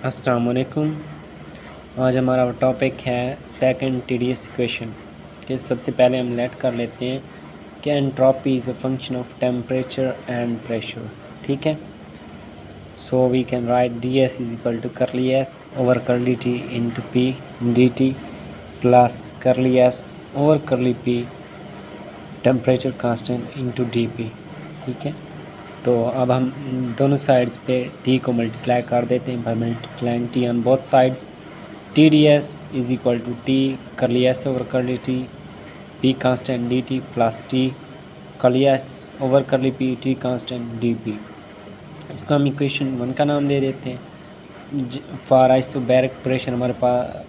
अस्सलाम वालेकुम। आज हमारा टॉपिक है सेकंड टीडीएस इक्वेशन कि सबसे पहले हम लेट कर लेते हैं कि entropy is a function of temperature and pressure. ठीक है, so we can write D S is equal to curly S over curly T into P D T plus curly S over curly P temperature constant into D P. ठीक है, तो अब हम दोनों sides पे t को multiply कर देते हैं by multiplying t on both sides. T D S is equal to T curly S over curly T p constant D T plus T curly S over curly p t constant D P. इसको हम equation 1 का नाम दे देते हैं। For isobaric pressure हमारे पास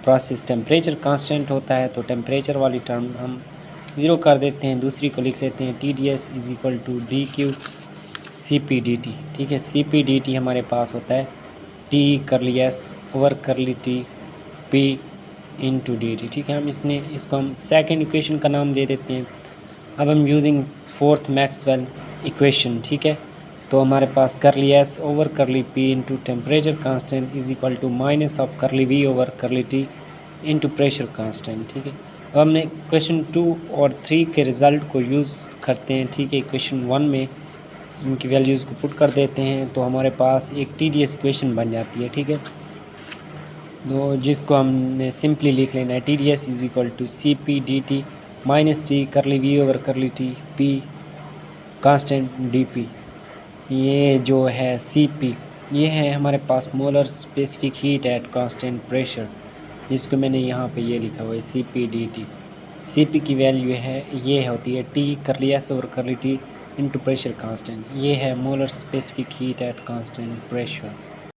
process temperature constant होता है, तो टेम्परेचर वाली टर्म हम 0 कर देते हैं। दूसरी को लिख लेते हैं T D S is equal to D Q C P D T. ठीक है, सी पी डी टी हमारे पास होता है T curly S over curly T P into D T. ठीक है, इसको हम सेकंड इक्वेशन का नाम दे देते हैं। अब हम यूजिंग फोर्थ मैक्सवेल इक्वेशन, ठीक है, तो हमारे पास curly S over curly P into temperature constant is equal to minus of curly V over curly T into pressure constant. ठीक है, अब हमने क्वेश्चन 2 और 3 के रिज़ल्ट को यूज़ करते हैं। ठीक है, क्वेश्चन 1 में इनकी वैल्यूज़ को पुट कर देते हैं तो हमारे पास एक टी डी एस इक्वेशन बन जाती है। ठीक है, तो जिसको हमने सिंपली लिख लेना है T D S is equal to C P D T minus T curly V over curly T P constant D P. ये जो है सी पी, ये है हमारे पास molar specific heat at constant pressure, जिसको मैंने यहाँ पे ये लिखा हुआ है C P D T. C P की वैल्यू है ये होती है T curly S over curly T into pressure constant. ये है molar specific heat at constant pressure.